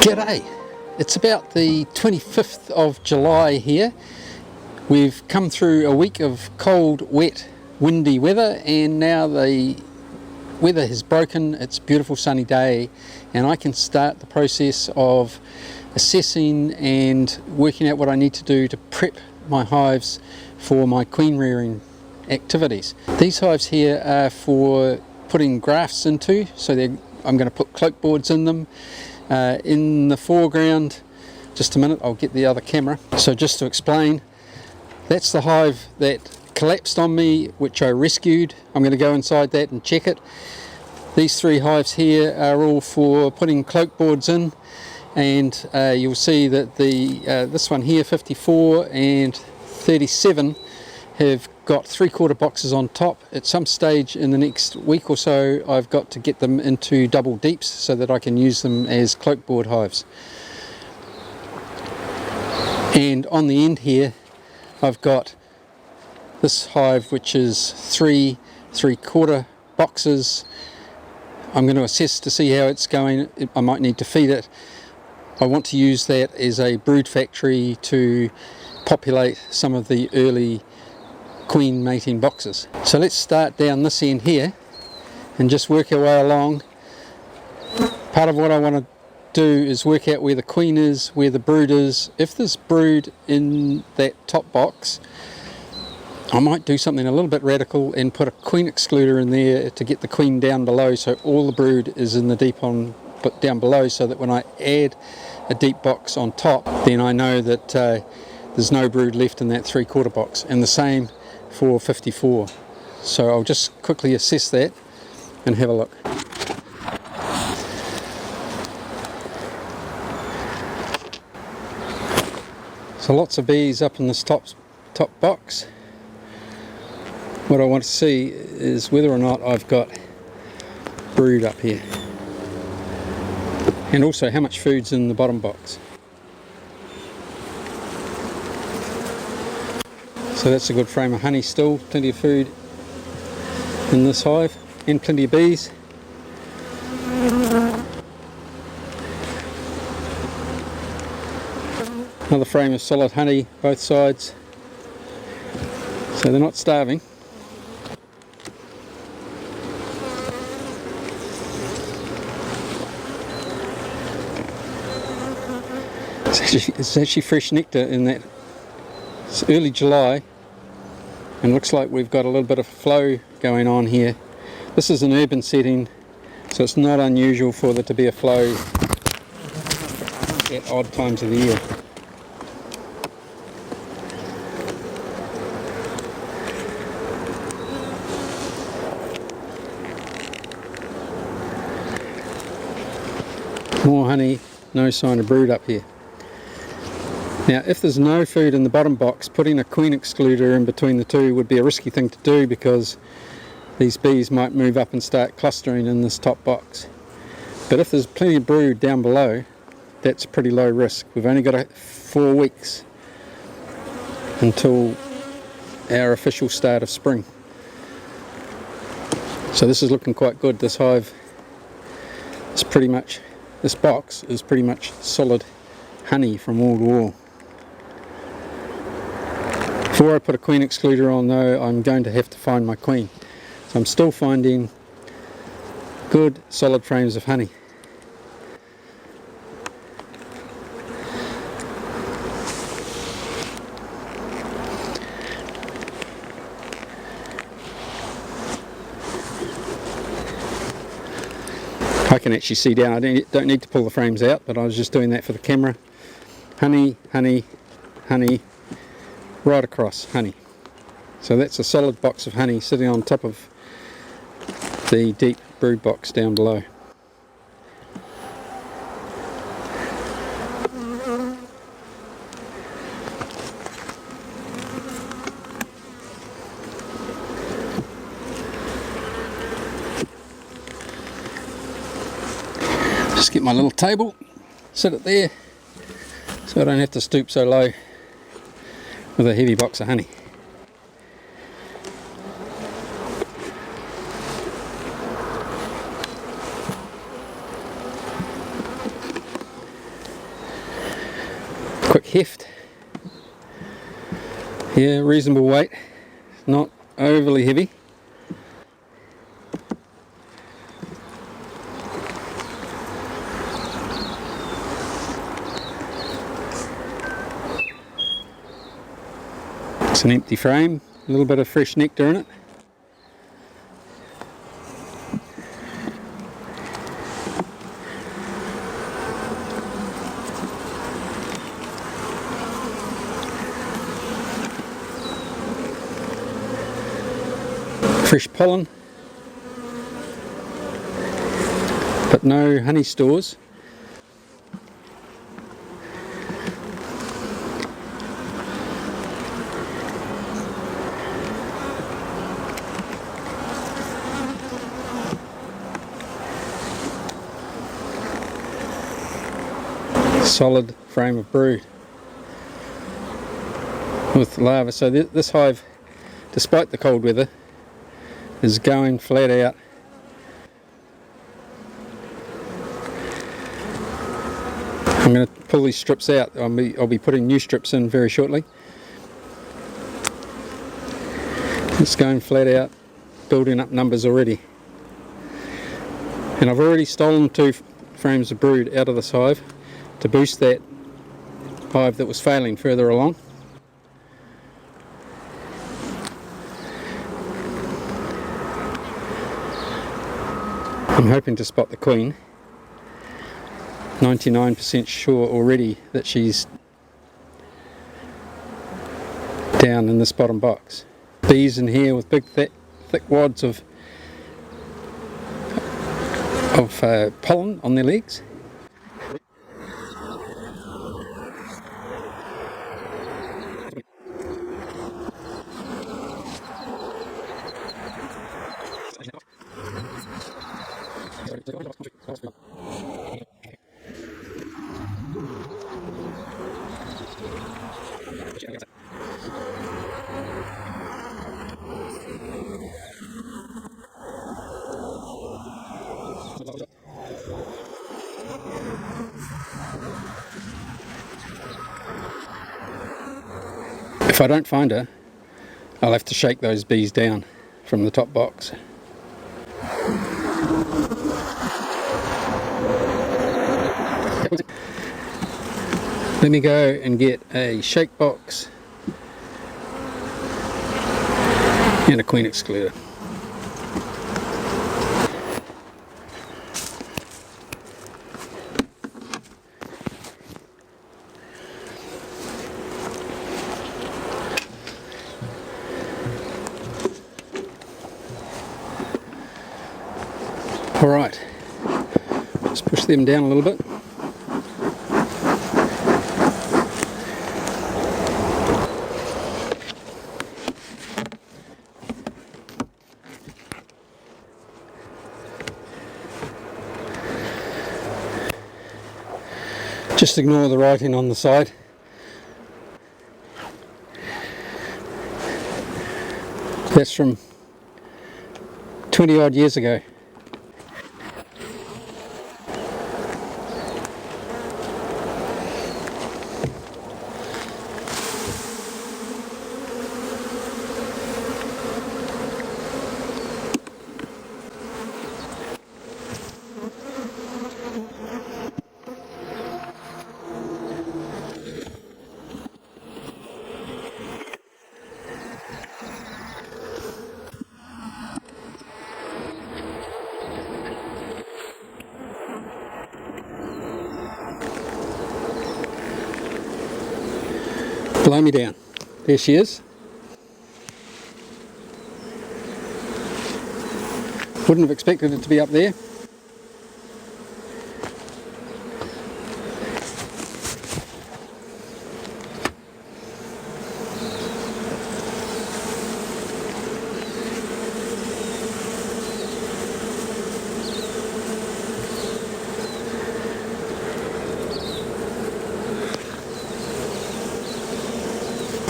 G'day! It's about the 25th of July here. We've come through a week of cold, wet, windy weather, and now the weather has broken. It's a beautiful sunny day, and I can start the process of assessing and working out what I need to do to prep my hives for my queen rearing activities. These hives here are for putting grafts into, so I'm going to put cloak boards in them. In the foreground, just a minute, I'll get the other camera. So just to explain, that's the hive that collapsed on me, which I rescued. I'm going to go inside that and check it. These three hives here are all for putting cloak boards in, and you'll see that this one here, 54 and 37, have got 3/4 boxes on top. At some stage in the next week or so, I've got to get them into double deeps so that I can use them as cloak board hives. And on the end here, I've got this hive, which is 3/4 boxes. I'm going to assess to see how it's going. I might need to feed it. I want to use that as a brood factory to populate some of the early queen mating boxes. So let's start down this end here and just work our way along. Part of what I want to do is work out where the queen is, where the brood is. If there's brood in that top box, I might do something a little bit radical and put a queen excluder in there to get the queen down below, so all the brood is in the deep on but down below, so that when I add a deep box on top, then I know that there's no brood left in that 3/4 box. And the same for 54. So I'll just quickly assess that and have a look. So lots of bees up in this top box. What I want to see is whether or not I've got brood up here, and also how much food's in the bottom box. So that's a good frame of honey still, plenty of food in this hive and plenty of bees. Another frame of solid honey both sides, so they're not starving. It's actually fresh nectar in that. It's early July, and looks like we've got a little bit of flow going on here. This is an urban setting, so it's not unusual for there to be a flow at odd times of the year. More honey, no sign of brood up here. Now, if there's no food in the bottom box, putting a queen excluder in between the two would be a risky thing to do, because these bees might move up and start clustering in this top box. But if there's plenty of brood down below, that's pretty low risk. We've only got 4 weeks until our official start of spring. So this is looking quite good. This hive is this box is pretty much solid honey from wall to wall. Before I put a queen excluder on though, I'm going to have to find my queen. So I'm still finding good solid frames of honey. I can actually see down. I don't need to pull the frames out, but I was just doing that for the camera. Honey, honey, honey, right across, honey. So that's a solid box of honey sitting on top of the deep brood box down below. Just get my little table, sit it there, so I don't have to stoop so low with a heavy box of honey. Quick heft. Yeah, reasonable weight, not overly heavy. It's an empty frame, a little bit of fresh nectar in it. Fresh pollen, but no honey stores. Solid frame of brood with larvae. So this hive, despite the cold weather, is going flat out. I'm going to pull these strips out. I'll be putting new strips in very shortly. It's going flat out, building up numbers already. And I've already stolen 2 frames of brood out of this hive to boost that hive that was failing further along. I'm hoping to spot the queen. 99% sure already that she's down in this bottom box. Bees in here with big thick wads of pollen on their legs. If I don't find her, I'll have to shake those bees down from the top box. Let me go and get a shake box and a queen excluder. Alright, just push them down a little bit. Just ignore the writing on the side. That's from 20 odd years ago. Blow me down. There she is. Wouldn't have expected it to be up there.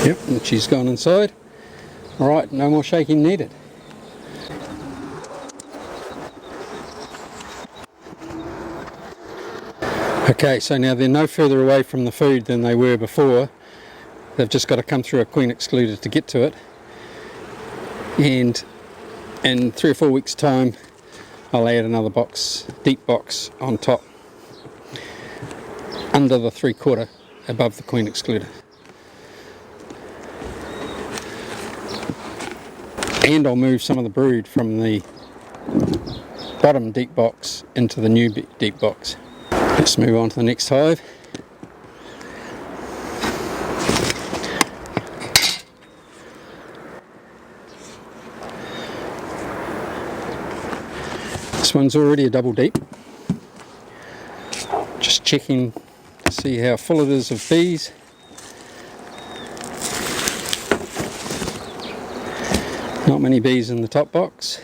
Yep, and she's gone inside. Alright, no more shaking needed. Okay, so now they're no further away from the food than they were before. They've just got to come through a queen excluder to get to it. And in 3 or 4 weeks' time, I'll add another box, deep box on top, under the 3/4, above the queen excluder. And I'll move some of the brood from the bottom deep box into the new deep box. Let's move on to the next hive. This one's already a double deep. Just checking to see how full it is of bees. Not many bees in the top box.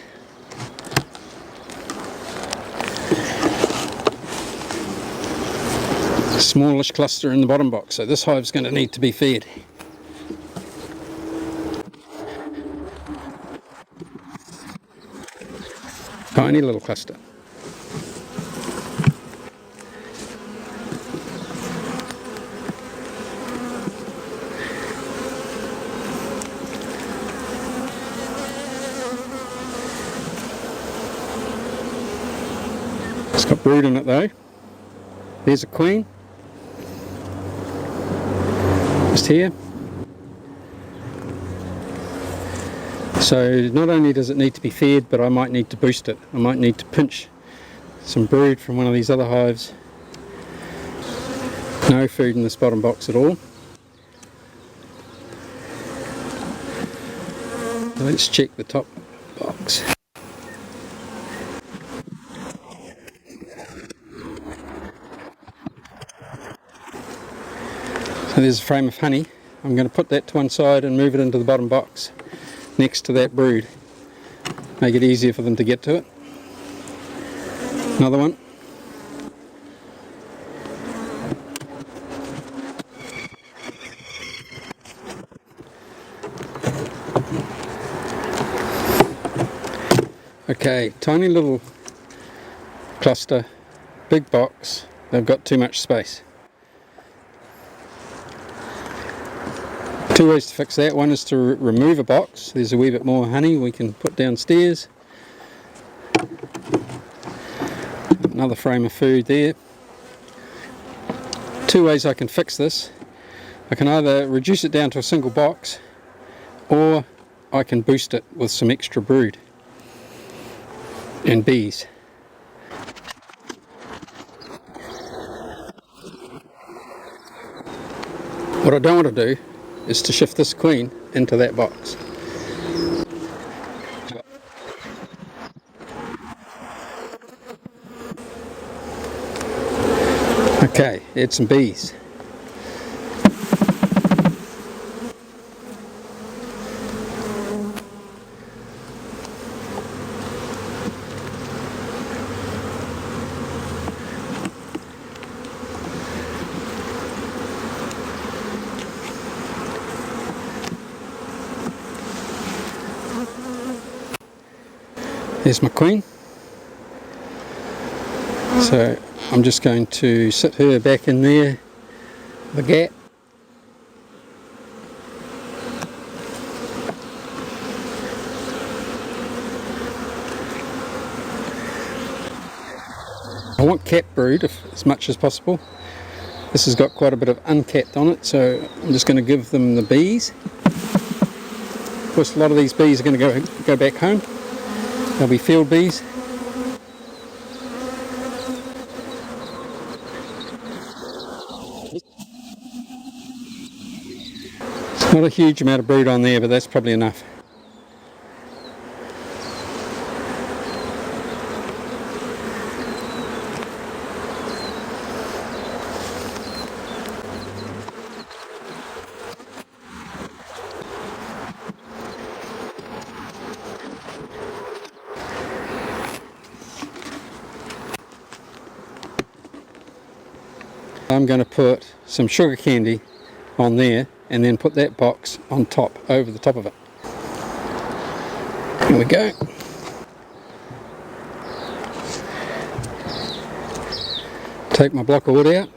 Smallish cluster in the bottom box, so this hive's going to need to be fed. Tiny little cluster. It's got brood in it though. There's a queen. Just here. So not only does it need to be fed, but I might need to boost it. I might need to pinch some brood from one of these other hives. No food in this bottom box at all. Let's check the top box. So there's a frame of honey. I'm going to put that to one side and move it into the bottom box next to that brood. Make it easier for them to get to it. Another one. Okay, tiny little cluster, big box. They've got too much space. Two ways to fix that. One is to remove a box. There's a wee bit more honey we can put downstairs. Another frame of food there. Two ways I can fix this. I can either reduce it down to a single box, or I can boost it with some extra brood and bees. What I don't want to do is to shift this queen into that box. Okay, add some bees. There's my queen. So I'm just going to sit her back in there, the gap. I want capped brood as much as possible. This has got quite a bit of uncapped on it, so I'm just going to give them the bees. Of course, a lot of these bees are going to go back home. They'll be field bees. It's not a huge amount of brood on there, but that's probably enough. I'm going to put some sugar candy on there and then put that box on top, over the top of it. Here we go. Take my block of wood out.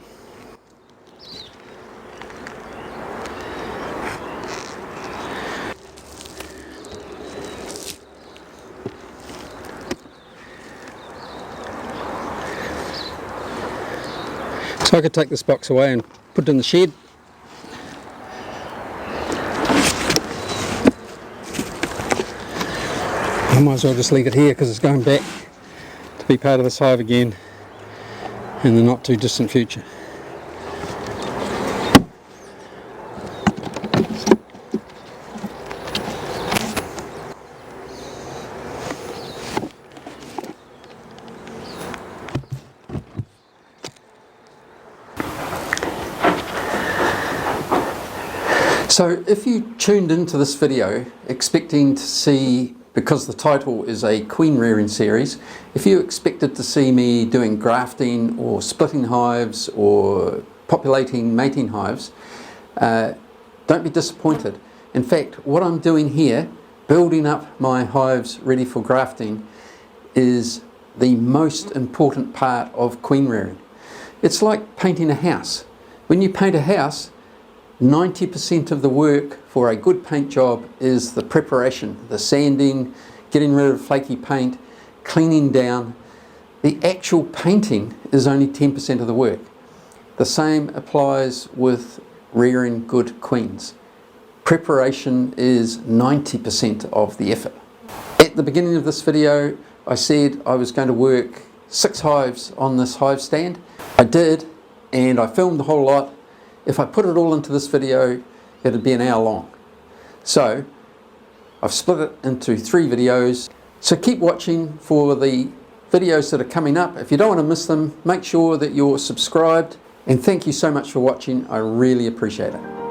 So I could take this box away and put it in the shed. I might as well just leave it here because it's going back to be part of this hive again in the not too distant future. So if you tuned into this video expecting to see, because the title is a queen rearing series, if you expected to see me doing grafting or splitting hives or populating mating hives, don't be disappointed. In fact, what I'm doing here, building up my hives ready for grafting, is the most important part of queen rearing. It's like painting a house. When you paint a house, 90% of the work for a good paint job is the preparation, the sanding, getting rid of flaky paint, cleaning down. The actual painting is only 10% of the work. The same applies with rearing good queens. Preparation is 90% of the effort. At the beginning of this video, I said I was going to work 6 hives on this hive stand. I did, and I filmed the whole lot. If I put it all into this video, it'd be an hour long. So I've split it into 3 videos. So keep watching for the videos that are coming up. If you don't want to miss them, make sure that you're subscribed. And thank you so much for watching. I really appreciate it.